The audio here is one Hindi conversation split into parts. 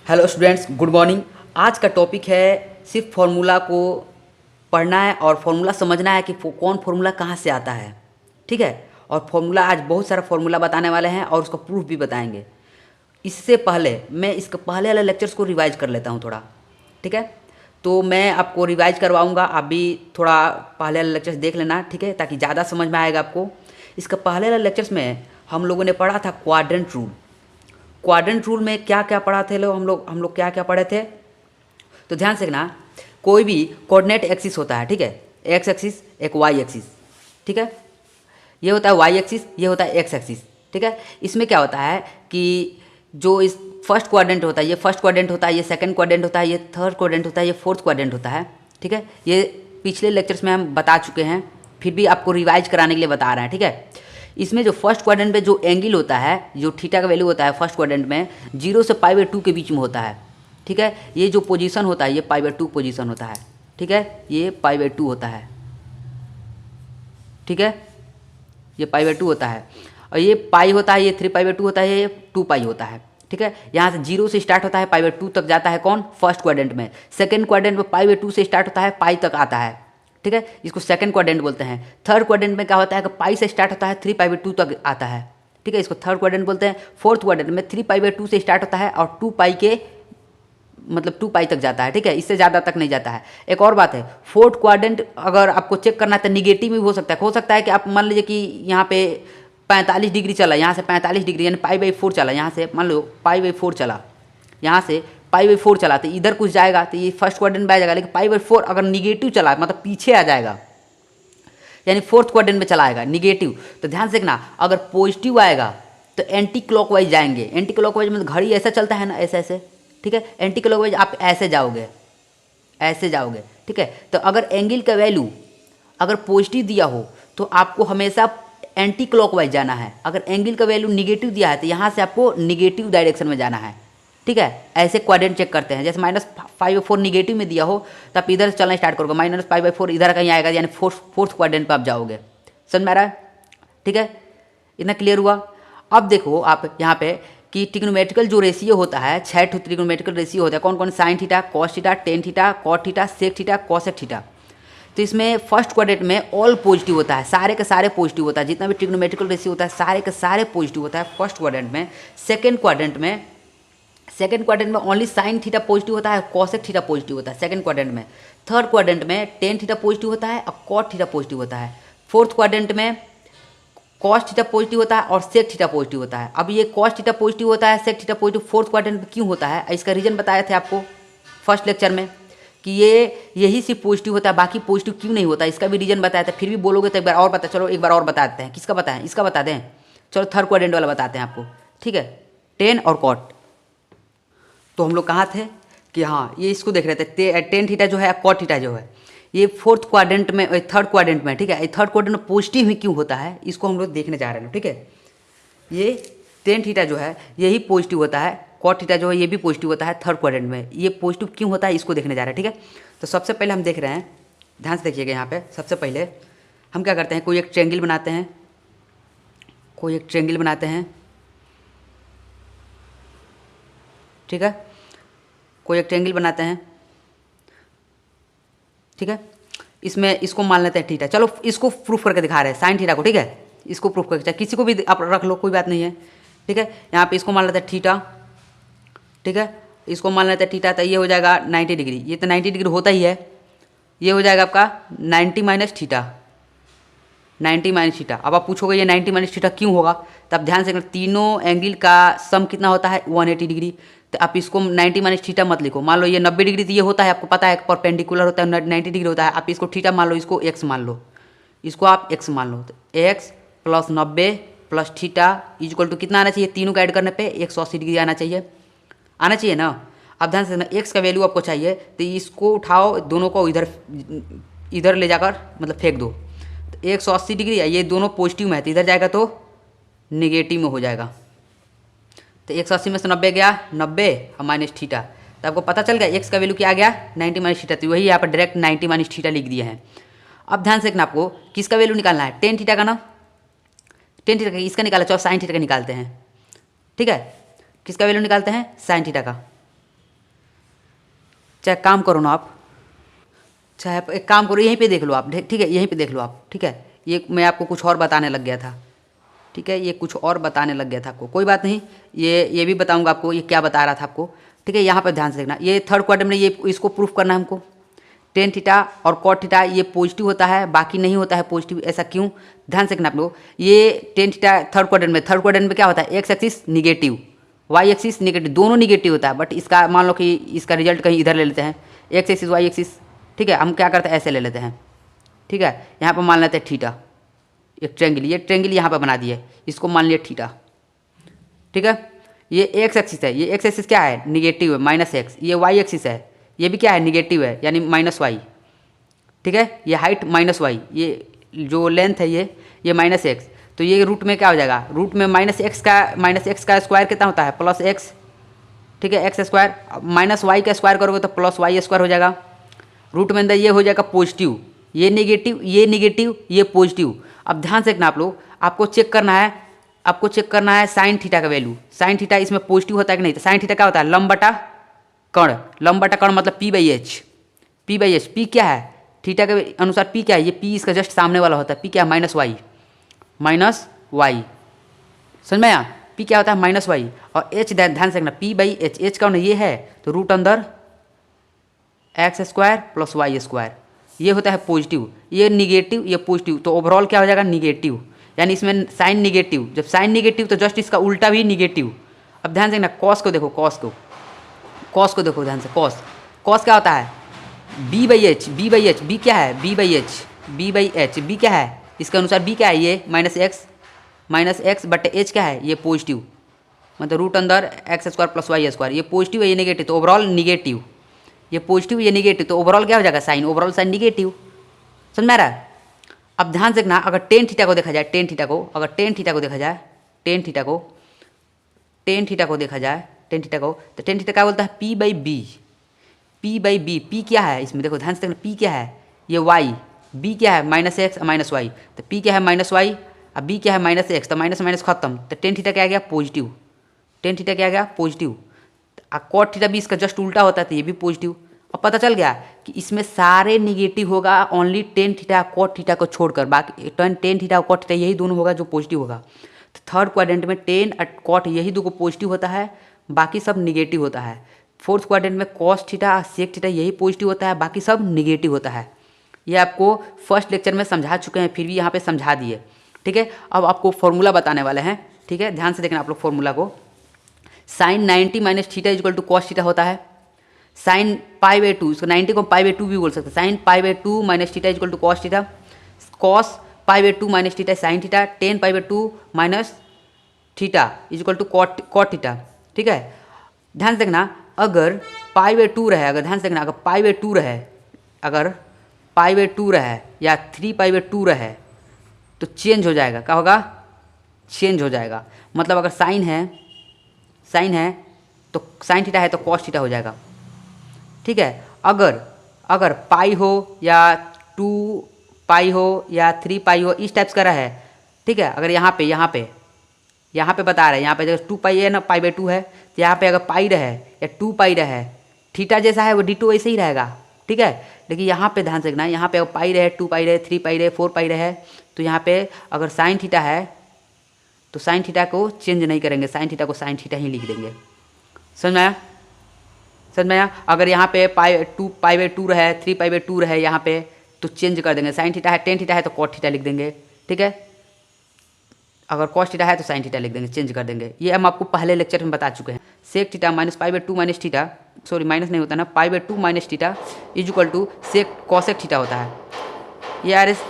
Hello students, good morning. आज का टॉपिक है सिर्फ फार्मूला को पढ़ना है और फार्मूला समझना है कि कौन फार्मूला कहाँ से आता है। ठीक है। और फार्मूला आज बहुत सारा फार्मूला बताने वाले हैं और उसका प्रूफ भी बताएंगे। इससे पहले मैं इसके पहले वाले लेक्चर्स को रिवाइज कर लेता हूँ थोड़ा। ठीक है। तो मैं आपको रिवाइज करवाऊँगा, आप भी थोड़ा पहले वाले लेक्चर्स देख लेना। ठीक है, ताकि ज़्यादा समझ में आएगा आपको। इसके पहले वाले लेक्चर्स में हम लोगों ने पढ़ा था क्वाड्रेंट रूल। क्वाड्रेंट रूल में क्या क्या पढ़ा थे हम लोग क्या क्या पढ़े थे, तो ध्यान से देखना। कोई भी कोऑर्डिनेट एक्सिस होता है, ठीक है, एक्स एक्सिस एक वाई एक्सिस, ठीक है, ये होता है वाई एक्सिस, ये होता है एक्स एक्सिस। ठीक है। इसमें क्या होता है कि जो इस फर्स्ट क्वाड्रेंट होता है, ये फर्स्ट क्वाड्रेंट होता है, ये सेकंड क्वाड्रेंट होता है, ये थर्ड क्वाड्रेंट होता है, ये फोर्थ क्वाड्रेंट होता है। ठीक है। ये पिछले लेक्चर्स में हम बता चुके हैं, फिर भी आपको रिवाइज कराने के लिए बता रहे हैं। ठीक है। इसमें जो फर्स्ट क्वाड्रेंट में जो एंगल होता है, जो थीटा का वैल्यू होता है फर्स्ट क्वाड्रेंट में 0 से π/2 के बीच में होता है। ठीक है। ये जो पोजीशन होता है ये π/2 पोजीशन होता है। ठीक है, ये π/2 होता है। ठीक है, ये π/2 होता है और ये पाई होता है, ये 3π/2 होता है, ये 2π होता है। ठीक है। यहाँ से 0 से स्टार्ट होता है, π/2 तक जाता है कौन, फर्स्ट क्वाड्रेंट में। सेकंड क्वाड्रेंट में π/2 से स्टार्ट होता है, पाई तक आता है। ठीक है, इसको सेकंड क्वाड्रेंट बोलते हैं। थर्ड क्वाड्रेंट में क्या होता है कि पाई से स्टार्ट होता है, 3π/2 तक आता है। ठीक है, इसको थर्ड क्वाड्रेंट बोलते हैं। फोर्थ क्वाड्रेंट में 3π/2 से स्टार्ट होता है और 2π के मतलब 2π तक जाता है। ठीक है, इससे ज़्यादा तक नहीं जाता है। एक और बात है, फोर्थ क्वाड्रेंट अगर आपको चेक करना है तो निगेटिव भी हो सकता है कि आप मान लीजिए कि यहाँ पे 45 डिग्री चला, यहाँ से 45 डिग्री यानी π/4 चला, यहाँ से मान लो π/4 चला, यहाँ से π/4 चला तो इधर कुछ जाएगा तो ये फर्स्ट क्वाड्रेंट में आ जाएगा। लेकिन π/4 अगर निगेटिव चला मतलब पीछे आ जाएगा, यानी फोर्थ क्वाड्रेंट में चला आएगा निगेटिव, तो ध्यान से देखना। अगर पॉजिटिव आएगा तो एंटी क्लॉकवाइज जाएंगे। एंटी क्लॉकवाइज में घड़ी ऐसा चलता है ना, ऐसे ऐसे। ठीक है, एंटी क्लॉकवाइज आप ऐसे जाओगे, ऐसे जाओगे। ठीक है, तो अगर एंगल का वैल्यू अगर पॉजिटिव दिया हो तो आपको हमेशा एंटी क्लॉकवाइज जाना है। अगर एंगल का वैल्यू निगेटिव दिया है तो यहाँ से आपको निगेटिव डायरेक्शन में जाना है। ठीक है, ऐसे क्वाड्रेंट चेक करते हैं। जैसे -π/4 निगेटिव में दिया हो तो आप इधर से चलना स्टार्ट करोगे, -π/4 इधर कहीं आएगा, यानी फोर्थ क्वाड्रेंट पर आप जाओगे। समझ में आ रहा है? ठीक है, इतना क्लियर हुआ। अब देखो आप यहाँ पे कि ट्रिग्नोमेट्रिकल जो रेशियो होता है, 6 ट्रिग्नोमेट्रिकल रेशियो होता है। कौन कौन? Sine theta, cos theta, tan theta, cot theta, sec theta, cosec theta. तो इसमें फर्स्ट क्वाड्रेंट में ऑल पॉजिटिव होता है, सारे के सारे पॉजिटिव होता है। जितना भी ट्रिग्नोमेट्रिकल रेशियो होता है सारे के सारे पॉजिटिव होता है फर्स्ट क्वाड्रेंट में। सेकंड क्वाड्रेंट में ओनली साइन थीटा पॉजिटिव होता है, कॉसेक थीटा पॉजिटिव होता है सेकंड क्वाड्रेंट में। थर्ड क्वाड्रेंट में टेन थीटा पॉजिटिव होता है और कॉट थीटा पॉजिटिव होता है। फोर्थ क्वाड्रेंट में कॉस थीटा पॉजिटिव होता है और सेक थीटा पॉजिटिव होता है। अब ये कॉस थीटा पॉजिटिव होता है, sec theta positive fourth quadrant में क्यों होता है, इसका रीजन बताए थे आपको फर्स्ट लेक्चर में कि यही सिर्फ पॉजिटिव होता है, बाकी पॉजिटिव क्यों नहीं होता, इसका भी रीजन बताया था। फिर भी बोलोगे तो एक बार और बता, चलो एक बार और बता देते हैं। किसका बताएं? इसका बता दें। चलो थर्ड क्वाड्रेंट वाला बताते हैं आपको। ठीक है, टेन और कॉट। तो हम लोग कहाँ थे कि हाँ, ये इसको देख रहे थे। टेन थीटा जो है, कॉट थीटा जो है, ये फोर्थ क्वाड्रेंट में, थर्ड क्वाड्रेंट में। ठीक है, थर्ड क्वाड्रेंट में पॉजिटिव ही क्यों होता है, इसको हम लोग देखने जा रहे हैं। ठीक है, ये टेन थीटा जो है यही पॉजिटिव होता है, कॉट थीटा जो है ये भी पॉजिटिव होता है थर्ड क्वाड्रेंट में। ये पॉजिटिव क्यों होता है इसको देखने जा रहे हैं। ठीक है, तो सबसे पहले हम देख रहे हैं, ध्यान से देखिएगा। यहाँ पे सबसे पहले हम क्या करते हैं, कोई एक ट्रायंगल बनाते हैं, कोई एक ट्रायंगल बनाते हैं। ठीक है, कोई एक ट्रायंगल बनाते हैं। ठीक है, इसमें इसको मान लेते हैं थीटा। चलो इसको प्रूफ करके दिखा रहे हैं, साइन थीटा को। ठीक है, इसको प्रूफ करके, किसी को भी आप रख लो, कोई बात नहीं है। ठीक है, यहाँ पे इसको मान लेते हैं थीटा। ठीक है, इसको मान लेते हैं थीटा, तो ये हो जाएगा 90 डिग्री। ये तो 90 डिग्री होता ही है, ये हो जाएगा आपका 90 माइनस थीटा, 90 माइनस थीटा। अब आप पूछोगे ये 90 माइनस थीटा क्यों होगा, तब ध्यान से तीनों एंगल का सम कितना होता है, 180 डिग्री। तो आप इसको 90 माइनस थीटा मत लिखो। मान लो ये 90 डिग्री तो ये होता है, आपको पता है परपेंडिकुलर होता है, 90 डिग्री होता है। आप इसको थीटा मान लो, इसको एक्स मान लो, इसको आप एक्स मान लो। तो x plus 90 plus theta equal to कितना आना चाहिए, तीनों को ऐड करने पे 180 डिग्री आना चाहिए ना। अब ध्यान से एक्स का वैल्यू आपको चाहिए तो इसको उठाओ, दोनों को इधर ले जाकर मतलब फेंक दो। तो 180 डिग्री है, ये दोनों पॉजिटिव में है तो इधर जाएगा तो निगेटिव में हो जाएगा। तो 180 में से 90 गया, 90 और माइनस थीटा। तो आपको पता चल गया एक्स का वैल्यू क्या आ गया, 90 माइनस थीटा। तो वही यहाँ पर डायरेक्ट 90 माइनस थीटा लिख दिए हैं। अब ध्यान से देखना, आपको किसका वैल्यू निकालना है, टेन थीटा का ना, टेन थीटा का इसका निकाला। चलो साइन थीटा का निकालते हैं। ठीक है, किसका वैल्यू निकालते हैं, साइन थीटा का। चाहे काम करो ना आप, चाहे एक काम करो, यहीं पे देख लो आप, ठीक है, यहीं पे देख लो आप, ठीक है। ये मैं आपको कुछ और बताने लग गया था, ठीक है, ये कुछ और बताने लग गया था आपको, कोई बात नहीं, ये भी बताऊंगा आपको ये क्या बता रहा था आपको, ठीक है। यहाँ पर ध्यान से देखना, ये थर्ड क्वाड्रेंट में ये इसको प्रूफ करना है हमको। टेन थीटा और कॉट थीटा ये पॉजिटिव होता है, बाकी नहीं होता है पॉजिटिव, ऐसा क्यों? ध्यान से देखना आप लोग, ये टेन थीटा थर्ड क्वाड्रेंट में क्या होता है, x axis negative, y axis negative, दोनों निगेटिव होता है। बट इसका मान लो कि इसका रिजल्ट कहीं इधर ले लेते हैं, एक्स एक्सिस वाई एक्सिस, ठीक है। हम क्या करते हैं, ऐसे ले लेते हैं, ठीक है। यहाँ पर मान लेते हैं थीटा, एक ट्रेंगल, ये ट्रेंगल यहाँ पर बना दिए, इसको मान लिया थीटा, ठीक है। ये एक्स एक्सिस है, ये एक्स एक्सिस क्या है, निगेटिव है, माइनस एक्स। ये वाई एक्सिस है, ये भी क्या है, निगेटिव है, यानी माइनस वाई, ठीक है। ये हाइट माइनस वाई, ये जो लेंथ है ये माइनस एक्स। तो ये रूट में क्या हो जाएगा, रूट में माइनस एक्स का स्क्वायर कितना होता है, प्लस एक्स, ठीक है, एक्स स्क्वायर। माइनस वाई का स्क्वायर करोगे तो प्लस वाई स्क्वायर हो जाएगा। रूट में अंदर ये हो जाएगा पॉजिटिव, ये निगेटिव, ये पॉजिटिव। अब ध्यान से देखना आप लोग, आपको चेक करना है साइन थीटा का वैल्यू। साइन थीटा इसमें पॉजिटिव होता है कि नहीं, तो साइन थीटा क्या होता है, लंब बटा कर्ण मतलब पी बाई एच। पी क्या है, थीटा के अनुसार पी क्या है, ये पी इसका जस्ट सामने वाला होता है। पी क्या है, माइनस वाई, समझ में आया? पी क्या होता है, माइनस वाई। और एच ध्यान से रखना, पी बाई एच, एच का ये है तो रूट अंदर x square plus y square, ये होता है पॉजिटिव, ये निगेटिव, ये पॉजिटिव, तो ओवरऑल क्या हो जाएगा, निगेटिव। यानी इसमें साइन निगेटिव, जब साइन निगेटिव तो जस्ट इसका उल्टा भी निगेटिव। अब ध्यान से देखना, कॉस को देखो, कॉस को देखो ध्यान से, कॉस क्या होता है, बी बाई एच, बी क्या है, बी बाई एच, बी क्या है, इसके अनुसार बी क्या है, ये माइनस एक्स बट एच क्या है, ये पॉजिटिव, मतलब रूट अंदर x square plus y square. ये पॉजिटिव है, ये नेगेटिव, तो ओवरऑल निगेटिव। ये पॉजिटिव, ये निगेटिव, तो ओवरऑल क्या हो जाएगा, साइन, ओवरऑल साइन निगेटिव। समझ में आ रहा है? अब ध्यान से देखना, अगर टेन थीटा को देखा जाए, टेन थीटा को देखा जाए, टेन थीटा को तो टेन थीटा क्या बोलता है, पी बाई बी। पी क्या है इसमें, देखो ध्यान से देखना, पी क्या है, ये वाई, बी क्या है, माइनस एक्स माइनस वाई, तो पी क्या है, माइनस वाई, अब बी क्या है, माइनस एक्स, तो माइनस माइनस खत्म, तो टेन थीटा क्या आ गया, पॉजिटिव। कॉट थीटा भी इसका जस्ट उल्टा होता है, तो ये भी पॉजिटिव। अब पता चल गया कि इसमें सारे निगेटिव होगा, only tan theta cot theta को छोड़कर, बाकी टेन थीटा और कॉट थीटा यही दोनों होगा जो पॉजिटिव होगा। तो थर्ड क्वाड्रेंट में टेन और कॉट यही दो को पॉजिटिव होता है, बाकी सब निगेटिव होता है। फोर्थ क्वाड्रेंट में कॉस थीटा सेक थीटा यही पॉजिटिव होता है, बाकी सब निगेटिव होता है। ये आपको फर्स्ट लेक्चर में समझा चुके हैं, फिर भी यहाँ पे समझा दिए, ठीक है। अब आपको फॉर्मूला बताने वाले हैं, ठीक है, ध्यान से देखना आप लोग फॉर्मूला को। Sine 90 minus theta equal to cos theta होता है। साइन पाई बाई 2, इसको 90 को पाई बाई 2 भी बोल सकते हैं। Sine pi by 2 minus theta equal to cos theta, cos pi by 2 minus theta sine theta, tan pi by 2 minus theta equal to cot theta, ठीक है। ध्यान से देखना, अगर पाई बाई 2 रहे, अगर पाई बाई 2 रहे या 3 पाई बाई 2 रहे तो चेंज हो जाएगा, क्या होगा, चेंज हो जाएगा। मतलब अगर साइन है तो साइन थीटा है तो कॉस थीटा हो जाएगा, ठीक है। अगर पाई हो या 2 पाई हो या 3 पाई हो, इस टाइप्स का रहा है, ठीक है। अगर यहाँ पे बता रहे हैं, यहाँ पे अगर 2 पाई है ना, पाई बाई 2 है, तो यहाँ पे अगर पाई रहे या 2 पाई रहे, थीटा जैसा है वो डिटो वैसे ही रहेगा, ठीक है। लेकिन यहाँ पे ध्यान से देखना, यहाँ पे अगर पाई रहे, 2 पाई रहे, 3 पाई रहे, 4 पाई रहे, तो यहाँ पे अगर साइन थीटा है तो साइन थीटा को चेंज नहीं करेंगे, साइन थीटा को साइन थीटा ही लिख देंगे। समझ में आया? अगर यहाँ पे पाई बाई 2 रहे, 3 पाई बाई 2 रहे यहाँ पे, तो चेंज कर देंगे। साइन थीटा है, टेन थीटा है तो कॉट थीटा लिख देंगे, ठीक है। अगर कॉस थीटा है तो साइन थीटा लिख देंगे, चेंज कर देंगे। ये हम आपको पहले लेक्चर में बता चुके हैं। Sec theta minus pi by 2 minus theta, sorry minus नहीं होता ना, pi by 2 minus theta is equal to sec cosec theta होता है।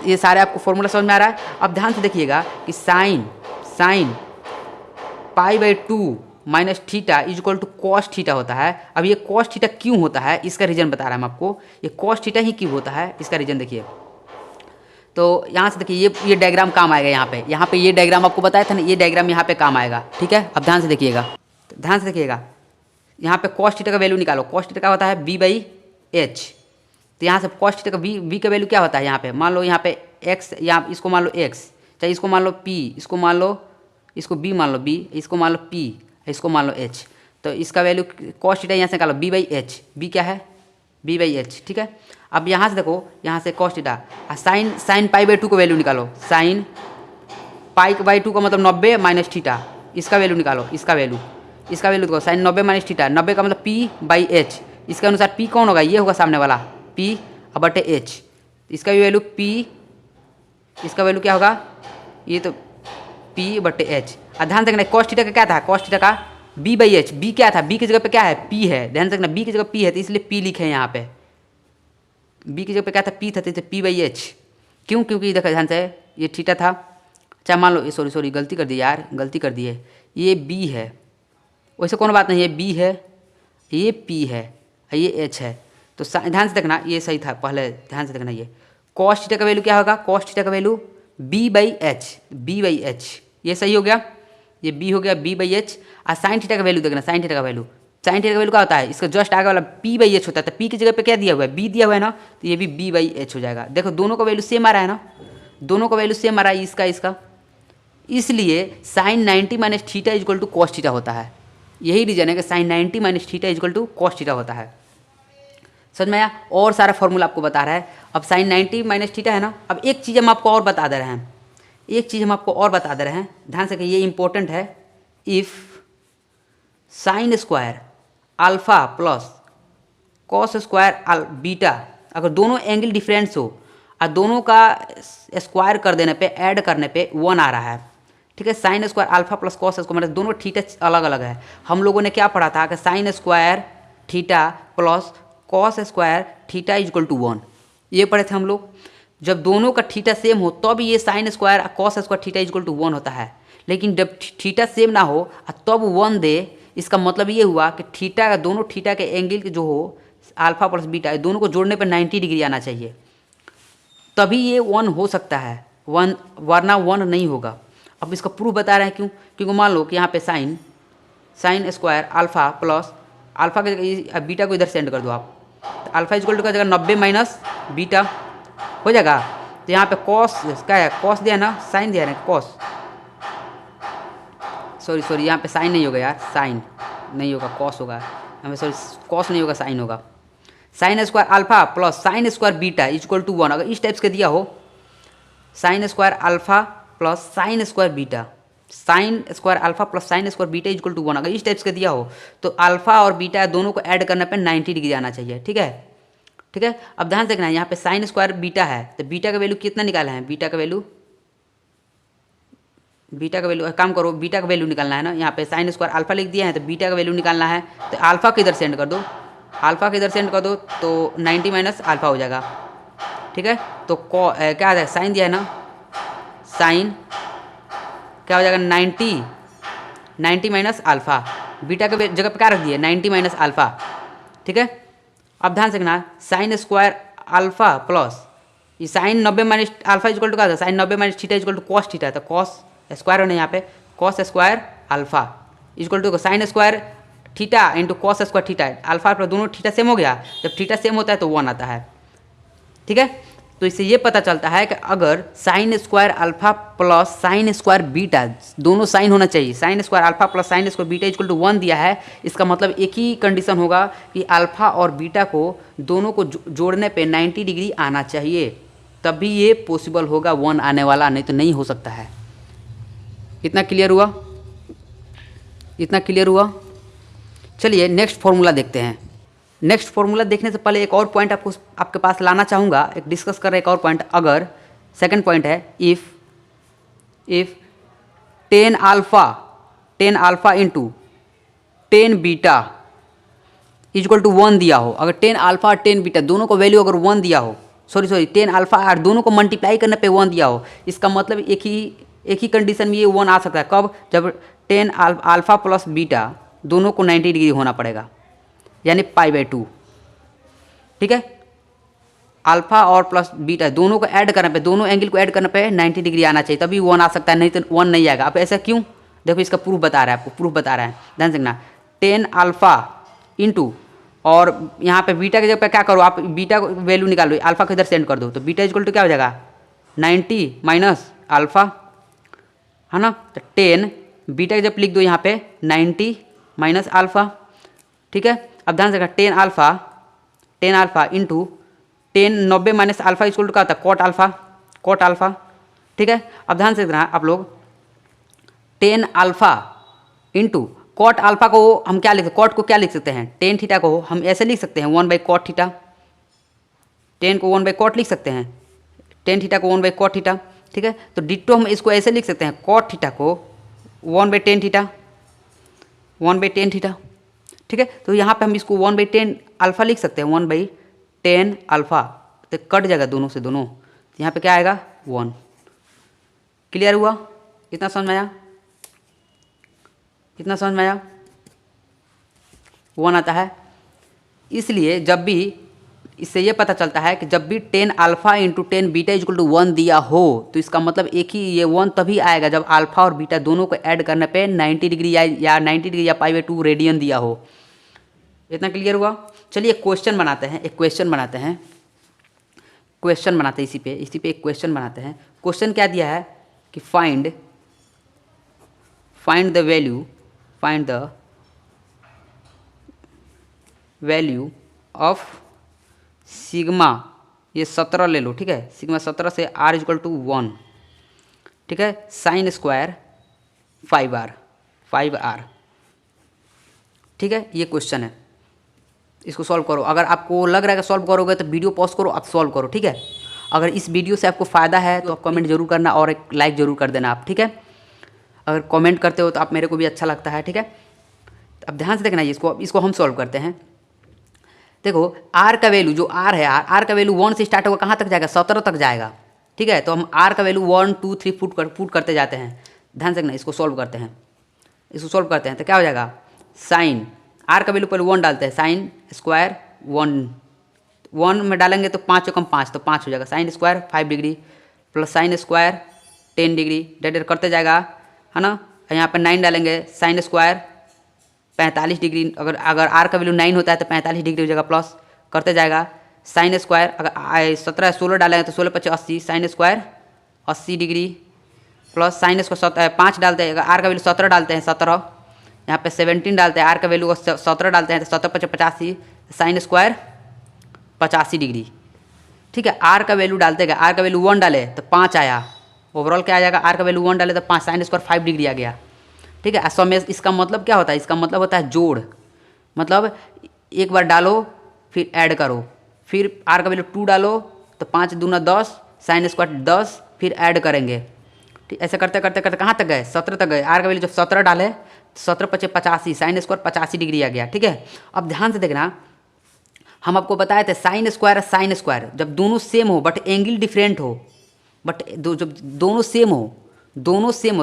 ये सारे आपको फॉर्मूला समझ में आ रहा है। अब ध्यान से देखिएगा कि sine pi by 2 minus theta is equal to cos theta होता है। अब ये कॉस थीटा क्यों होता है, इसका रीजन बता रहा है हम आपको। ये कॉस थीटा ही क्यों होता है, इसका रीजन देखिए। तो यहाँ से देखिए, ये डायग्राम काम आएगा यहाँ पे ये डायग्राम आपको बताया था ना, ये डायग्राम यहाँ पे काम आएगा, ठीक है। अब ध्यान से देखिएगा, यहाँ पे कॉस थीटा का वैल्यू निकालो। कॉस थीटा का होता है बी बाई एच, तो यहाँ से कॉस थीटा का बी का वैल्यू क्या होता है, यहाँ पे मान लो, यहाँ पे एक्स, यहाँ इसको मान लो एक्स, चाहे इसको मान लो पी, इसको बी मान लो बी, इसको मान लो पी, इसको मान लो एच। तो इसका वैल्यू कॉस थीटा यहाँ से निकालो बी बाई एच। बी क्या है, बी बाई एच, ठीक है। अब यहाँ से देखो, यहाँ से cos theta, sign pi by 2 का वैल्यू निकालो। साइन पाई बाई 2 का मतलब 90 माइनस थीटा, इसका वैल्यू निकालो, इसका वैल्यू देखो, साइन 90 माइनस थीटा, 90 का मतलब पी बाई एच, इसके अनुसार पी कौन होगा, ये होगा सामने वाला पी बटे एच, इसका भी वैल्यू पी, इसका वैल्यू क्या होगा, ये तो पी बटे एच। और ध्यान रखना कॉस थीटा का क्या था, कॉस थीटा का बी बाई एच, बी क्या था, बी की जगह पे क्या है, पी है। ध्यान रखना बी की जगह पी है तो इसलिए पी लिखे हैं यहाँ पे, बी की जगह पे क्या था, पी था, तो पी बाई एच। क्यों, क्योंकि देखो ध्यान से, ये थीटा था, चाहे मान लो, सॉरी गलती कर दी यार, गलती कर दी है, ये बी है, वैसे कोनो बात नहीं, ये बी है, ये पी है, ये एच है। तो ध्यान से देखना, ये सही था पहले, ध्यान से देखना, ये कॉस थीटा का वैल्यू क्या होगा, कॉस थीटा का वैल्यू बी बाई एच, ये सही हो गया, ये बी हो गया बी बाई एच। और साइन थीटा का वैल्यू देखना, साइन थीटा का वैल्यू क्या होता है, इसका जस्ट आगे वाला पी बाई एच होता है, तो पी की जगह पे क्या दिया हुआ है, बी दिया हुआ है ना, तो ये भी बी बाई एच हो जाएगा। देखो दोनों का वैल्यू सेम आ रहा है ना, दोनों का वैल्यू सेम आ रहा है, इसका, इसलिए sine 90 minus theta is equal to cos theta होता है। यही रीजन है कि sine 90 minus theta is equal to cos theta होता है। समझ में आया, और सारा फॉर्मूला आपको बता रहा है। अब साइन 90 माइनस थीटा है ना, अब एक चीज़ हम आपको और बता दे रहे हैं, ध्यान से कि ये इंपॉर्टेंट है। If sign square alpha plus cos square beta, अगर दोनों एंगल डिफरेंस हो और दोनों का स्क्वायर कर देने पे, ऐड करने पे 1 आ रहा है, ठीक है। Sign square alpha plus cos square, मतलब दोनों थीटा अलग अलग है। हम लोगों ने क्या पढ़ा था कि sine square theta plus cos square theta is equal to 1, ये पढ़े थे हम लोग। जब दोनों का थीटा सेम हो तब ये sine square cos square theta is equal to 1 होता है, लेकिन जब थीटा सेम ना हो तब 1 दे, इसका मतलब ये हुआ कि थीटा का, दोनों थीटा के एंगल के जो हो अल्फा प्लस बीटा, दोनों को जोड़ने पर 90 डिग्री आना चाहिए, तभी ये 1 हो सकता है, 1 वरना 1 नहीं होगा। अब इसका प्रूफ बता रहे हैं, क्योंकि मान लो कि यहाँ पे sign square alpha plus alpha के बीटा को इधर सेंड कर दो आप, तो अल्फा इजक्वल टू का जगह 90 माइनस बीटा हो जाएगा। तो यहाँ पे कॉस क्या है, कॉस दिया ना, साइन दिया ना, कॉस, सॉरी यहाँ पे साइन नहीं होगा यार, साइन नहीं होगा, कॉस होगा यहाँ पे, सॉरी कॉस नहीं होगा, साइन होगा। Sine square alpha plus sine square beta is equal to 1, अगर इस टाइप से दिया हो, sine square alpha plus sine square beta, sine square alpha plus sine square beta is equal to 1, अगर इस टाइप से दिया हो तो अल्फा और बीटा दोनों को ऐड करने पे 90 डिग्री आना चाहिए, ठीक है। अब ध्यान से देखना, यहाँ पे साइन स्क्वायर बीटा है, तो बीटा का वैल्यू कितना निकाला है, बीटा का वैल्यू काम करो, बीटा का वैल्यू निकालना है ना। यहाँ पे साइन स्क्वायर अल्फा लिख दिया है, तो बीटा का वैल्यू निकालना है, तो अल्फा को इधर सेंड कर दो, तो 90 माइनस अल्फा हो जाएगा, ठीक है। तो क्या आ जाएगा, साइन दिया है ना, साइन क्या हो जाएगा, 90 माइनस अल्फा, बीटा के जगह पे क्या रख दिया, 90 माइनस अल्फा, ठीक है। अब ध्यान से देखना, साइन स्क्वायर अल्फा प्लस ये sine 90 minus alpha is equal to क्या था, sine 90 minus theta is equal to cos theta, तो कॉस स्क्वायर होना यहाँ पे, cos square alpha is equal to sine square theta into cos square theta, alpha पर दोनों थीटा सेम हो गया, जब थीटा सेम होता है तो 1 आता है, ठीक है। तो इससे ये पता चलता है कि अगर sine square alpha plus sine square beta, दोनों साइन होना चाहिए, sine square alpha plus sine square beta equal to 1 दिया है, इसका मतलब एक ही कंडीशन होगा कि अल्फा और बीटा को दोनों को जोड़ने पे 90 डिग्री आना चाहिए, तभी ये पॉसिबल होगा 1 आने वाला, नहीं तो नहीं हो सकता है। इतना क्लियर हुआ, चलिए नेक्स्ट फॉर्मूला देखते हैं। नेक्स्ट फॉर्मूला देखने से पहले एक और पॉइंट आपके पास लाना चाहूँगा, एक डिस्कस कर रहे एक और पॉइंट। अगर सेकंड पॉइंट है, if 10 alpha into 10 beta is equal to 1 दिया हो, अगर 10 अल्फा और 10 बीटा दोनों को वैल्यू अगर 1 दिया हो, 10 अल्फा और दोनों को मल्टीप्लाई करने पे 1 दिया हो, इसका मतलब एक ही कंडीशन में ये 1 आ सकता है। कब, जब 10 अल्फा प्लस बीटा दोनों को 90 डिग्री होना पड़ेगा, यानी π/2, ठीक है। अल्फा और प्लस बीटा दोनों को ऐड करने पे, दोनों एंगल को ऐड करने पे 90 डिग्री आना चाहिए, तभी 1 आ सकता है, नहीं तो 1 नहीं आएगा। अब ऐसा क्यों, देखो इसका प्रूफ बता रहा है आपको, ध्यान से देखना। 10 अल्फा इंटू, और यहाँ पे बीटा की जगह पे क्या करो आप, बीटा को वैल्यू निकालो, अल्फा को इधर सेंड कर दो, तो बीटा इक्वल टू क्या हो जाएगा, 90 माइनस अल्फा, है ना। तो 10 बीटा की जब लिख दो यहाँ पे 90 माइनस अल्फा, ठीक है। अब ध्यान से 10 alpha tan alpha into 90 minus alpha equal to क्या होता है, कॉट अल्फा। ठीक है, अब ध्यान से देखना आप लोग, 10 अल्फा इंटू कॉट अल्फा को हम क्या लिख सकते हैं, कॉट को क्या लिख सकते हैं, टेन थीटा को हम ऐसे लिख सकते हैं 1/cot थीटा। 10 को 1/cot लिख सकते हैं, 10 थीटा को 1/cot थीटा। ठीक है, तो डिट्टो हम इसको ऐसे लिख सकते हैं, cot थीटा को 1/10 थीटा, 1/10 थीटा। ठीक है, तो यहाँ पे हम इसको 1/10 अल्फा लिख सकते हैं, 1/10 अल्फा, तो कट जाएगा दोनों से दोनों, यहाँ पे क्या आएगा 1। क्लियर हुआ, इतना समझ में आया, इतना समझ में आया, 1 आता है। इसलिए जब भी, इससे ये पता चलता है कि जब भी 10 alpha into 10 beta equal to 1 दिया हो तो इसका मतलब एक ही ये 1 तभी आएगा जब अल्फा और बीटा दोनों को ऐड करने पे 90 डिग्री या 90 डिग्री या π/2 रेडियन दिया हो। इतना क्लियर हुआ। चलिए एक क्वेश्चन बनाते हैं, क्वेश्चन बनाते हैं इसी पे एक क्वेश्चन बनाते हैं। क्वेश्चन क्या दिया है कि find the value of sigma, ये 17 ले लो। ठीक है, सिग्मा 17 से r इक्वल टू 1। ठीक है, साइन स्क्वायर 5r। ठीक है, ये क्वेश्चन है, इसको सॉल्व करो। अगर आपको लग रहा है कि सॉल्व करोगे तो वीडियो पॉज करो, आप सॉल्व करो। ठीक है, अगर इस वीडियो से आपको फ़ायदा है तो आप कमेंट जरूर करना और एक लाइक जरूर कर देना आप। ठीक है, अगर कमेंट करते हो तो आप मेरे को भी अच्छा लगता है। ठीक है, अब ध्यान से देखना, इसको हम सॉल्व करते हैं। देखो r का वैल्यू जो r है, r का वैल्यू 1 से स्टार्ट होगा, कहाँ तक जाएगा, 17 तक जाएगा। ठीक है, तो हम r का वैल्यू 1 2 3 पुट करते जाते हैं। ध्यान से देखना, इसको सॉल्व करते हैं तो क्या हो जाएगा, साइन r का वैल्यू पहले 1 डालते हैं, साइन स्क्वायर 1 में डालेंगे तो 5 कम 5 तो 5 हो जाएगा, sine square 5 degree plus sine square 10 degree, डेट करते जाएगा, है ना। यहाँ पर 9 डालेंगे, साइन स्क्वायर 45 डिग्री, अगर r का वैल्यू 9 होता है तो 45 डिग्री हो जाएगा, प्लस करते जाएगा, साइन स्क्वायर अगर 16 डालेंगे तो 16 × 80, sine square 80 degree plus sine square 5 डालते हैं, अगर r का वैल्यू 17 डालते हैं 17, यहाँ पे 17 डालते हैं, r का वैल्यू 17 डालते हैं तो 17 × 85, साइन स्क्वायर 85 डिग्री। ठीक है, r का वैल्यू डालते हैं, r का वैल्यू 1 डाले तो 5 आया, ओवरऑल क्या आ जाएगा, r का वैल्यू 1 डाले तो 5, साइन स्क्वायर 5 डिग्री आ गया। ठीक है, असम में इसका मतलब क्या होता है, इसका मतलब होता है जोड़, मतलब एक बार डालो फिर ऐड करो, फिर r का वैल्यू 2 डालो तो 5 दूना 10, साइन स्क्वायर 10, फिर ऐड करेंगे। ठीक, ऐसे करते करते करते कहाँ तक गए, 17 तक गए। r का वैल्यू जब 17 डाले तो 17 × 85, साइन स्क्वायर 85 डिग्री आ गया। ठीक है, अब ध्यान से देखना, हम आपको बताए थे साइन स्क्वायर जब दोनों सेम हो बट एंगल डिफरेंट हो, जब दोनों सेम हो,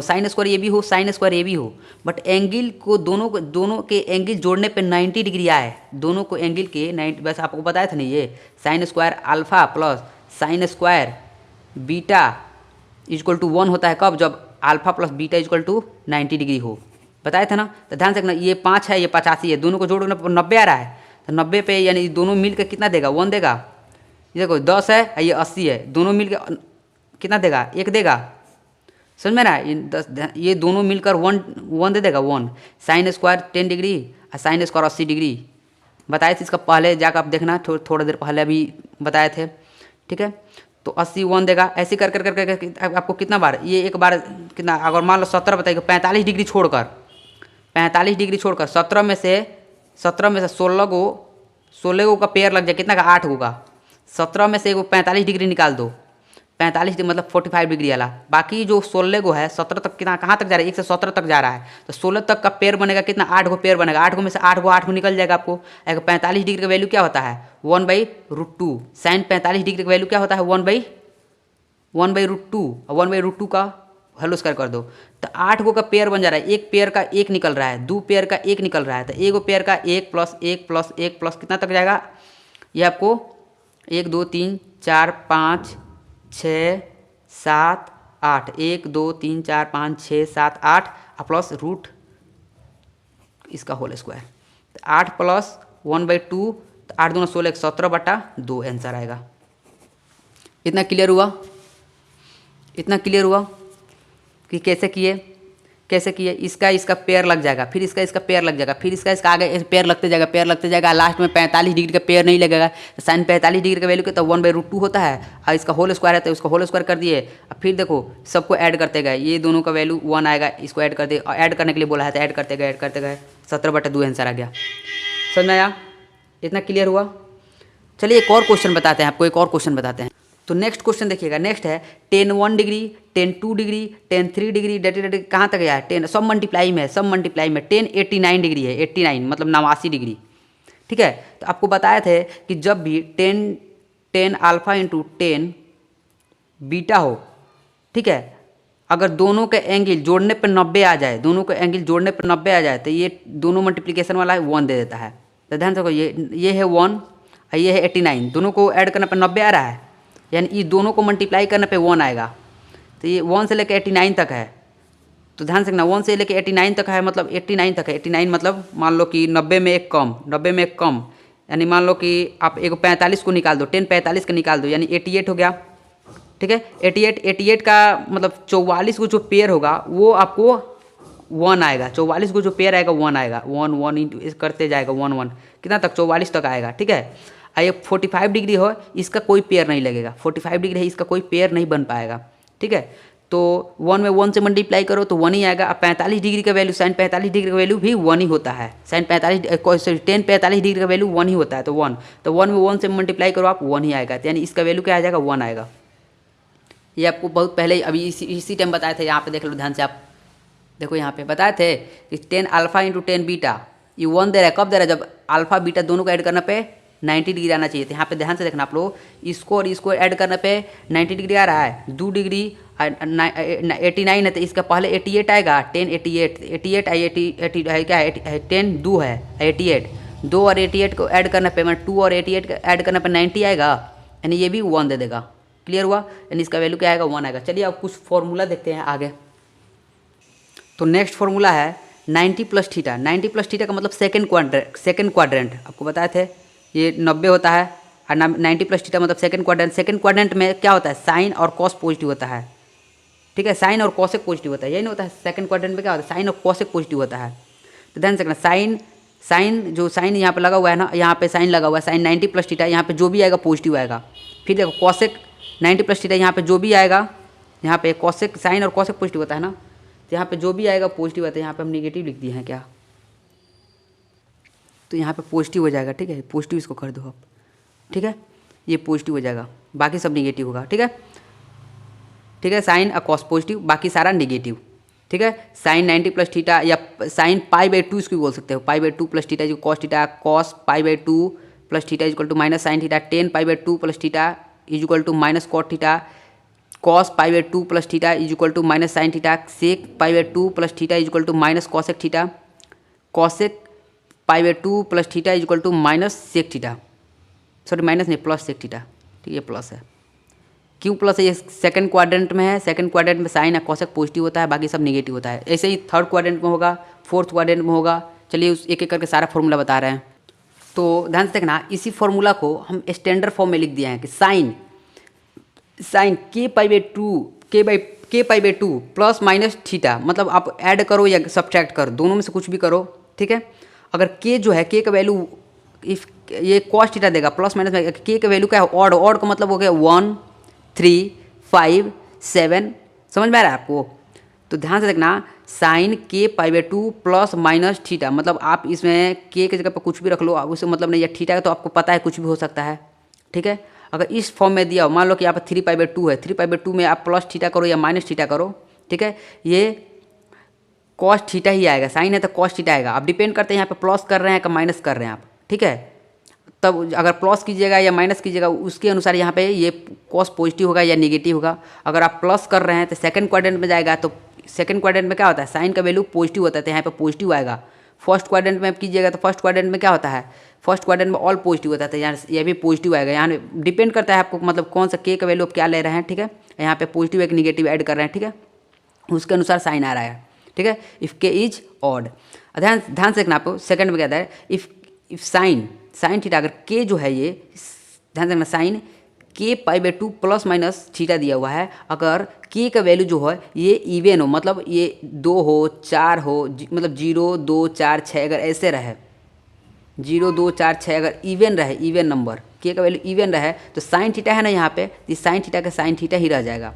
साइन स्क्वायर ये भी हो, साइन स्क्वायर ये भी हो, बट एंगल को दोनों के एंगल जोड़ने पे 90 डिग्री आए, दोनों को एंगल के 90, बस आपको बताया था नहीं, ये sine square alpha plus sine square beta equal to 1 होता है कब, जब alpha plus beta equal to 90 degree हो, बताया था ना। तो ध्यान से रखना, ये 5 है, ये 85 है, दोनों को जोड़ने पर 90 आ रहा है, तो 90 पे यानी दोनों मिल के कितना देगा, 1 देगा। ये देखो 10 है, ये 80 है, दोनों मिल के कितना देगा, 1 देगा, समझ में ना। ये दोनों मिलकर 1 दे देगा, 1। साइन स्क्वायर 10 डिग्री और साइन स्क्वायर 80 डिग्री बताए थे, इसका पहले जाकर आप देखना, थोड़ा देर पहले अभी बताए थे। ठीक है, तो 80 1 देगा, ऐसे कर आपको कितना बार, ये एक बार कितना, अगर मान लो 17 बताइए, 45 डिग्री छोड़कर 17 में से 16 गो का पेयर लग जाए, कितना का, 8 गो का, 17 में से एगो 45 डिग्री निकाल दो, 45 मतलब 45 डिग्री वाला, बाकी जो 16 गो है 17 तक कितना, कहाँ तक जा रहा है, 1 से 17 तक जा रहा है, तो 16 तक का पेयर बनेगा कितना, 8 गो पेयर बनेगा, 8 गो में से 8 गो निकल जाएगा आपको। अगर 45 डिग्री का वैल्यू क्या होता है, 1/√2, साइन 45 डिग्री का वैल्यू क्या होता है, 1/√2, 1/√2 का होल स्क्वायर कर दो, तो 8 गो का पेयर बन जा रहा है, एक पेयर का 1 निकल रहा है, 2 पेयर का 1 निकल रहा है, तो एगो पेयर का 1 + 1 + 1 प्लस कितना तक जाएगा, ये आपको 1 2 3 4 5 6 7 8, 1 2 3 4 5 6 7 8 प्लस रूट इसका होल स्क्वायर, 8 + 1/2, 8 दूना 16, 17/2 आंसर आएगा। इतना क्लियर हुआ कि कैसे किए। कैसे किए, इसका इसका पेयर लग जाएगा, फिर इसका इसका पेयर लग जाएगा, फिर इसका आगे पेयर लगते जाएगा, लास्ट में 45 डिग्री का पेयर नहीं लगेगा। तो साइन 45 डिग्री का वैल्यू के तो 1/√2 होता है, और इसका होल स्क्वायर है तो उसका होल स्क्वायर कर दिए। अब फिर देखो सबको ऐड करते गए, ये दोनों का वैल्यू 1 आएगा, इसको ऐड कर दिए, और ऐड करने के लिए बोला है तो ऐड करते गए 17/2 आंसर आ गया। समझ में आया? इतना क्लियर हुआ? चलिए एक और क्वेश्चन बताते हैं आपको, एक और क्वेश्चन बताते हैं। तो नेक्स्ट क्वेश्चन देखिएगा, नेक्स्ट है tan 1 degree, tan 2 degree, tan 3 degree, डेट कहाँ तक गया है, 10 सब मल्टीप्लाई में tan 89 डिग्री है, 89 मतलब 89 डिग्री। ठीक है, तो आपको बताए थे कि जब भी tan alpha into tan beta हो, ठीक है, अगर दोनों के एंगल जोड़ने पर 90 आ जाए, दोनों के एंगल जोड़ने पर 90 आ जाए, तो ये दोनों मल्टीप्लिकेशन वाला 1 दे देता है। तो ध्यान से ये है 1 और ये है 89, दोनों को ऐड करने पर 90 आ रहा है, यानी ये दोनों को मल्टीप्लाई करने पे 1 आएगा। तो ये 1 से लेकर 89 तक है। तो ध्यान से रखना 1 से लेकर 89 तक है, मतलब 89 तक है। 89 मतलब मान लो कि 90 में एक कम, यानी मान लो कि आप एक 45 को निकाल दो, 10 45 का निकाल दो, यानी 88 हो गया। ठीक है, 88 का मतलब 44 को जो पेयर होगा वो आपको 1 आएगा, 44 को जो पेयर आएगा 1 आएगा, 1 इंटू करते जाएगा 1 कितना तक, 44 तक आएगा। ठीक है, ये 45 डिग्री हो, इसका कोई पेयर नहीं लगेगा, 45 डिग्री है, इसका कोई पेयर नहीं बन पाएगा। ठीक है, तो 1 में 1 से मल्टीप्लाई करो तो 1 ही आएगा। अब 45 डिग्री का वैल्यू, साइन 45 डिग्री का वैल्यू भी 1 ही होता है, साइन 45 डिग्री का वैल्यू 1 ही होता है, तो 1 में 1 से मल्टीप्लाई करो आप 1 ही आएगा, यानी इसका वैल्यू क्या आ जाएगा, 1 आएगा। ये आपको बहुत पहले अभी इसी टाइम बताए थे, यहाँ पे देख लो ध्यान से आप देखो, यहाँ पे बताए थे कि tan alpha into tan beta, ये 1 दे रहा है, कब दे रहा है, जब अल्फा बीटा दोनों को ऐड करने पे 90 डिग्री आना चाहिए। तो यहाँ पे ध्यान से देखना आप लोग, इसको और इसको ऐड करने पे 90 डिग्री आ रहा है, 2 डिग्री 89 है, तो इसका पहले 88 आएगा, 10 88 है, क्या है 10 2 है 88, 2 और 88 को ऐड करने पे, मतलब 2 और 88 को ऐड करने पे 90 आएगा, यानी ये भी 1 दे देगा। क्लियर हुआ? यानी इसका वैल्यू क्या आएगा, 1 आएगा। चलिए अब कुछ फॉर्मूला देखते हैं आगे। तो नेक्स्ट फॉर्मूला है 90 प्लस थीटा। 90 प्लस थीटा का मतलब सेकंड क्वाड्रेंट आपको बताए थे, ये 90 होता है, और 90 प्लस थीटा मतलब सेकंड क्वाड्रेंट में क्या होता है, साइन और कॉस पॉजिटिव होता है। ठीक है, साइन और कॉसेक पॉजिटिव होता है, यही नहीं होता है, सेकंड क्वाड्रेंट में क्या होता है, साइन और कॉसेक पॉजिटिव होता है। तो ध्यान से रखना, साइन यहाँ पे लगा हुआ है ना, यहाँ पे साइन लगा हुआ है, साइन 90 प्लस थीटा, यहाँ पे जो भी आएगा पॉजिटिव आएगा। फिर देखो कॉसेक 90 प्लस थीटा, यहाँ पे जो भी आएगा, यहाँ पे कॉसेक, साइन और कॉसेक पॉजिटिव होता है ना, तो यहाँ पे जो भी आएगा पॉजिटिव आता है। यहाँ पे हम नेगेटिव लिख दिए हैं क्या, तो यहाँ पे पॉजिटिव हो जाएगा। ठीक है, पॉजिटिव इसको कर दो आप। ठीक है, ये पॉजिटिव हो जाएगा, बाकी सब नेगेटिव होगा। ठीक है, ठीक है, साइन और कॉस पॉजिटिव, बाकी सारा नेगेटिव। ठीक है, साइन 90 प्लस थीटा या साइन π/2 इसको बोल सकते हो, π/2 प्लस थीटा जो cos theta, cos π/2 plus theta equal to minus sine theta, tan π/2 plus theta is equal to minus cot theta, cos π/2 plus theta is equal to minus sine theta, sec π/2 plus theta is equal to minus cosec theta, cosec π/2 plus theta is equal to minus sec theta, sorry minus नहीं प्लस सेक थीटा। ठीक है, प्लस है, क्यों प्लस है, ये सेकंड क्वाड्रेंट में है, सेकंड क्वाड्रेंट में साइन है कॉसेक पॉजिटिव होता है, बाकी सब नेगेटिव होता है। ऐसे ही थर्ड क्वाड्रेंट में होगा, फोर्थ क्वाड्रेंट में होगा। चलिए उस एक एक करके सारा फॉर्मूला बता रहे हैं। तो ध्यान से देखना, इसी फॉर्मूला को हम स्टैंडर्ड फॉर्म में लिख दिए हैं कि sign k/2 plus minus theta, मतलब आप ऐड करो या सब्ट्रैक्ट करो, दोनों में से कुछ भी करो। ठीक है, अगर k जो है, k का वैल्यू इफ ये कॉस थीटा देगा, प्लस माइनस में k का वैल्यू क्या है, ऑड का मतलब हो गया 1 3 5 7। समझ में आ रहा है आपको? तो ध्यान से देखना, sign k/2 plus minus theta, मतलब आप इसमें k की जगह पर कुछ भी रख लो, उससे मतलब नहीं, या थीटा का तो आपको पता है कुछ भी हो सकता है। ठीक है, अगर इस फॉर्म में दिया हो, मान लो कि यहाँ पर 3π/2 है, 3π/2 में आप प्लस थीटा करो या माइनस थीटा करो। ठीक है, ये कॉस थीटा ही आएगा, साइन है तो कॉस थीटा आएगा। आप डिपेंड करते हैं यहाँ पे प्लस कर रहे हैं कि माइनस कर रहे हैं आप। ठीक है, तब अगर प्लस कीजिएगा या माइनस कीजिएगा उसके अनुसार यहाँ पे ये कॉस पॉजिटिव होगा या नेगेटिव होगा। अगर आप प्लस कर रहे हैं तो सेकंड क्वाड्रेंट में जाएगा, तो सेकंड क्वाड्रेंट में क्या होता है, साइन का वैल्यू पॉजिटिव होता है, तो यहाँ पे पॉजिटिव आएगा। फर्स्ट क्वाड्रेंट में कीजिएगा तो फर्स्ट क्वाड्रेंट में क्या होता है, फर्स्ट क्वाड्रेंट में ऑल पॉजिटिव होता है, तो यहाँ ये भी पॉजिटिव आएगा। यहाँ डिपेंड करता है आपको, मतलब कौन सा k का वैल्यू आप क्या ले रहे हैं। ठीक है, यहाँ पे पॉजिटिव एक निगेटिव ऐड कर रहे हैं। ठीक है, उसके अनुसार साइन आ रहा है। ठीक है, इफ़ k इज ऑड, ध्यान से देखना आपको, सेकंड में कहता है इफ़ साइन थीटा, अगर k जो है ये, ध्यान से देखना, साइन के पाई बाई 2 प्लस माइनस थीटा दिया हुआ है। अगर के का वैल्यू जो है ये इवन हो, मतलब ये 2 हो 4 हो, मतलब 0 2 4 6 अगर ऐसे रहे, 0 2 4 6 अगर इवन रहे, इवन नंबर के का वैल्यू इवन रहे तो साइन थीटा है ना यहाँ पे, तो साइन थीटा का साइन थीटा ही रह जाएगा।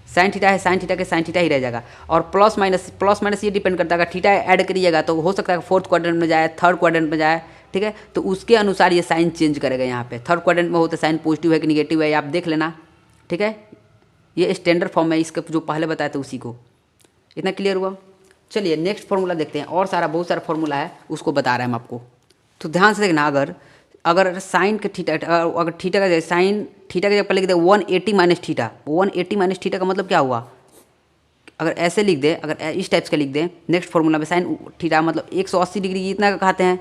साइन थीटा है, साइन थीटा के साइन थीटा ही रह जाएगा। और प्लस माइनस ये डिपेंड करता है, अगर थीटा ऐड करिएगा तो हो सकता है फोर्थ क्वाड्रेंट में जाए, थर्ड क्वाड्रेंट में जाए, ठीक है, तो उसके अनुसार ये साइन चेंज करेगा। यहाँ पे थर्ड क्वाड्रेंट में हो तो साइन पॉजिटिव है कि निगेटिव है आप देख लेना, ठीक है। ये स्टैंडर्ड फॉर्म है इसका जो पहले बताया था उसी को। इतना क्लियर हुआ। चलिए नेक्स्ट फार्मूला देखते हैं, और बहुत सारा फार्मूला है उसको बता रहे हैं हम आपको। तो ध्यान से देखना, अगर साइन के थीटा, अगर थीटा का साइन थीटा के जगह लिख दे 180 माइनस थीटा, 180 माइनस थीटा का मतलब क्या हुआ, अगर ऐसे लिख दे, अगर इस टाइप का लिख दे नेक्स्ट फार्मूला में साइन थीटा मतलब 180 डिग्री इतना का कहते हैं,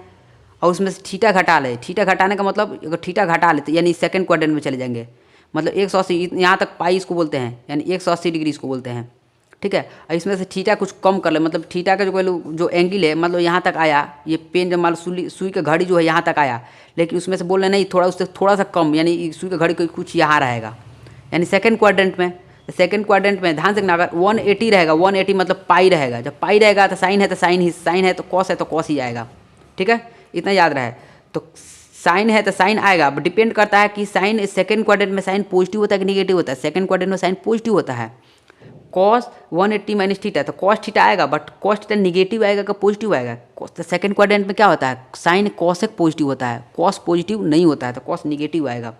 और उसमें से थीटा घटा ले। थीटा घटाने का मतलब अगर थीटा घटा ले तो यानी सेकंड क्वाड्रेंट में चले जाएंगे, मतलब 180 यहाँ तक पाई इसको बोलते हैं, यानी 180 डिग्री इसको बोलते हैं, ठीक है। और इसमें से थीटा कुछ कम कर ले, मतलब थीटा का जो एंगल है, मतलब यहाँ तक आया, ये पेन जब मान सुई का घड़ी जो है यहाँ तक आया, लेकिन उसमें से बोल रहे नहीं थोड़ा उससे थोड़ा सा कम, यानी सुई का घड़ी कुछ यहाँ रहेगा, यानी सेकंड क्वाड्रेंट में। सेकंड क्वाड्रेंट में ध्यान से देखना, अगर 180 रहेगा, 180 मतलब पाई रहेगा, जब पाई रहेगा तो साइन है तो साइन ही, साइन है तो कॉस है तो कॉस ही आएगा, ठीक है, इतना याद रहे। तो साइन है तो साइन आएगा, बट डिपेंड करता है कि साइन सेकंड क्वाड्रेंट में साइन पॉजिटिव होता है कि निगेटिव होता है। सेकंड क्वाड्रेंट में साइन पॉजिटिव होता है। कॉस 180 माइनस थीटा, तो कॉस थीटा आएगा, बट कॉस थीटा निगेटिव आएगा कि पॉजिटिव आएगा। तो सेकंड क्वाड्रेंट में क्या होता है, साइन कॉसेक पॉजिटिव होता है, कॉस पॉजिटिव नहीं होता है, तो कॉस निगेटिव आएगा।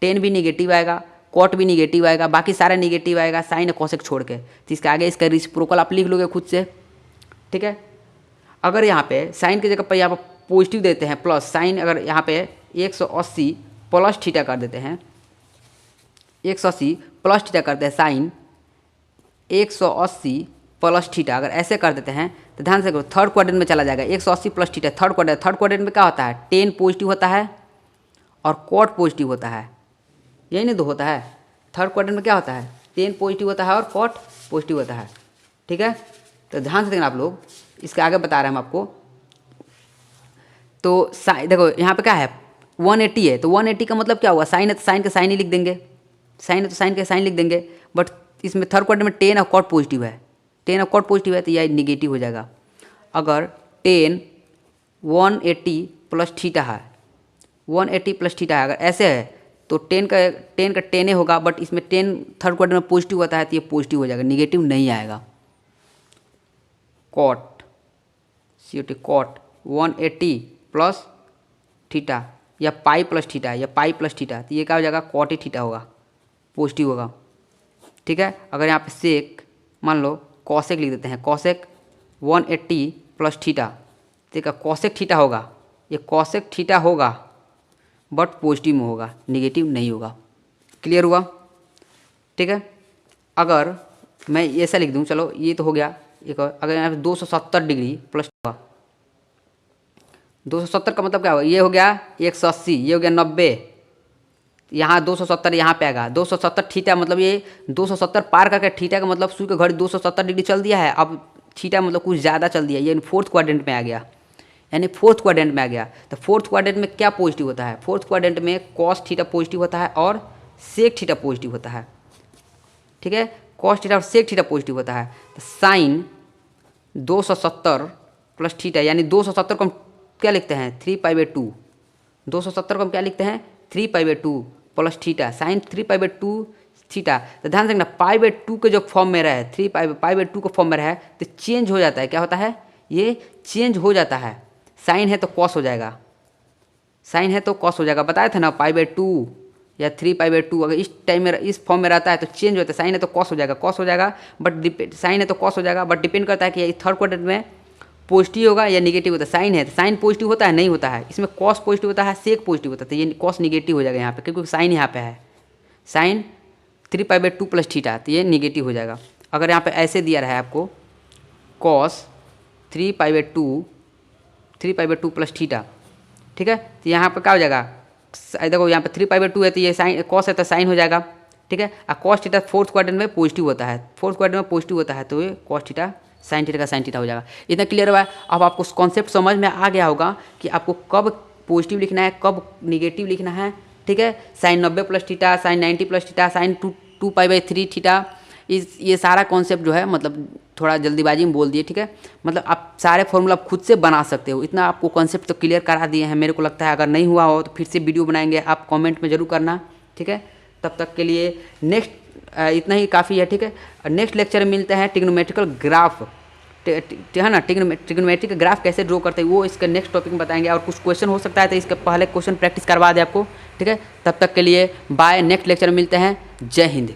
टेन भी निगेटिव आएगा, कॉट भी निगेटिव आएगा, बाकी सारा निगेटिव आएगा साइन कॉसेक छोड़ के। तो इसके आगे इसका रेसिप्रोकल आप लिख लोगे खुद से, ठीक है। अगर यहाँ पे साइन की जगह पर यहाँ पर पॉजिटिव देते हैं प्लस साइन, अगर यहाँ पे 180 प्लस थीटा कर देते हैं, 180 प्लस थीटा करते हैं, साइन 180 प्लस थीटा अगर ऐसे कर देते हैं तो ध्यान से थर्ड क्वाड्रेंट में चला जाएगा। 180 प्लस थीटा थर्ड क्वाड्रेंट में क्या होता है, टेन पॉजिटिव होता है और कॉट पॉजिटिव होता है, यही नहीं दो होता है। थर्ड क्वाड्रेंट में क्या होता है, टेन पॉजिटिव होता है और कॉट पॉजिटिव होता है, ठीक है। तो ध्यान से देखना आप लोग, इसके आगे बता रहे हैं हम आपको। तो देखो यहाँ पे क्या है 180 है, तो 180 का मतलब क्या हुआ, साइन है तो साइन का साइन ही लिख देंगे, साइन है तो साइन का साइन लिख देंगे। बट इसमें थर्ड क्वाड्रेंट में टेन और कॉट पॉजिटिव है, टेन और कॉट पॉजिटिव है तो यह निगेटिव हो जाएगा। अगर टेन 180 प्लस थीटा है, 180 प्लस थीटा है, अगर ऐसे है तो टेन का टेन होगा, बट इसमें टेन थर्ड क्वाड्रेंट में पॉजिटिव होता है तो ये पॉजिटिव हो जाएगा, निगेटिव नहीं आएगा। कॉट कॉट 180 प्लस थीटा या पाई प्लस थीटा या पाई प्लस थीटा, तो ये क्या हो जाएगा, कॉट ही थीटा होगा, पॉजिटिव होगा, ठीक है। अगर यहाँ पे सेक मान लो कॉसेक लिख देते हैं, कॉसेक 180 प्लस थीटा, ठीक है, कॉसेक थीटा होगा, ये कॉसेक थीटा होगा बट पॉजिटिव में होगा, निगेटिव नहीं होगा। क्लियर हुआ, ठीक है। अगर मैं ऐसा लिख दूँ, चलो ये तो हो गया एक और, अगर यहाँ पे 270 डिग्री प्लस होगा, 270 का मतलब क्या होगा, ये हो गया 180, ये हो गया 90, यहाँ 270 यहाँ पे आएगा, 270 थीटा मतलब ये 270 पार करके थीटा का मतलब सुई का घड़ी 270 डिग्री चल दिया है, अब थीटा मतलब कुछ ज़्यादा चल दिया, ये फोर्थ क्वाड्रेंट में आ गया, यानी फोर्थ क्वाड्रेंट में आ गया। तो फोर्थ क्वाड्रेंट में क्या पॉजिटिव होता है, फोर्थ क्वाड्रेंट में कॉस थीटा पॉजिटिव होता है और सेक थीटा पॉजिटिव होता है, ठीक है, कॉस थीटा और सेक थीटा पॉजिटिव होता है। तो साइन 270 प्लस थीटा, यानी 270 को हम क्या लिखते हैं 3π/2, 270 को हम क्या लिखते हैं 3π/2 प्लस थीटा, साइन 3π/2 थीटा। तो ध्यान रखना π/2 के जो फॉर्म में रहे, 3π/2 को फॉर्म में रहे तो चेंज हो जाता है, क्या होता है, ये चेंज हो जाता है। साइन है तो कॉस हो जाएगा, साइन है तो कॉस हो जाएगा, बताए थे ना π/2 या 3π/2, अगर इस टाइम में इस फॉर्म में रहता है तो चेंज होता है, साइन है तो कॉस हो जाएगा, कॉस हो जाएगा, बट साइन है तो कॉस हो जाएगा, बट डिपेंड करता है कि थर्ड क्वाड्रेंट में पॉजिटिव होगा या निगेटिव होता है। साइन है तो साइन पॉजिटिव होता है, नहीं होता है, इसमें कॉस पॉजिटिव होता है, सेक पॉजिटिव होता है, तो ये कॉस निगेटिव हो जाएगा यहाँ पे, क्योंकि साइन यहाँ पे है, साइन 3π/2 प्लस थीटा, तो ये निगेटिव हो जाएगा। अगर यहाँ पे ऐसे दिया रहा है आपको कॉस 3π/2 प्लस थीटा, ठीक है, तो यहाँ पर क्या हो जाएगा, देखो यहाँ पे 3π/2 है तो ये साइन कॉस है तो साइन हो जाएगा, ठीक है। और कॉस थीटा फोर्थ क्वाड्रेंट में पॉजिटिव होता है, फोर्थ क्वाड्रेंट में पॉजिटिव होता है तो ये कॉस थीटा साइन थीटा का साइन थीटा हो जाएगा। इतना क्लियर हुआ है। अब आपको कॉन्सेप्ट समझ में आ गया होगा कि आपको कब पॉजिटिव लिखना है, कब निगेटिव लिखना है, ठीक है। Sine 90 plus theta, sine 90 plus theta, sine 2 pi by 3 theta, ये सारा कॉन्सेप्ट जो है मतलब थोड़ा जल्दीबाजी में बोल दिए, ठीक है। मतलब आप सारे फॉर्मूला खुद से बना सकते हो, इतना आपको कॉन्सेप्ट तो क्लियर करा दिए हैं मेरे को लगता है। अगर नहीं हुआ हो तो फिर से वीडियो बनाएंगे, आप कमेंट में ज़रूर करना, ठीक है। तब तक के लिए नेक्स्ट इतना ही काफ़ी है, ठीक है। नेक्स्ट लेक्चर में मिलते हैं ट्रिग्नोमेट्रिकल ग्राफ, है ना, ट्रिग्नोमेट्रिक ग्राफ कैसे ड्रॉ करते हैं वो इसका नेक्स्ट टॉपिक में बताएंगे। और कुछ क्वेश्चन हो सकता है तो इसका पहले क्वेश्चन प्रैक्टिस करवा दे आपको, ठीक है। तब तक के लिए बाय, नेक्स्ट लेक्चर में मिलते हैं। जय हिंद।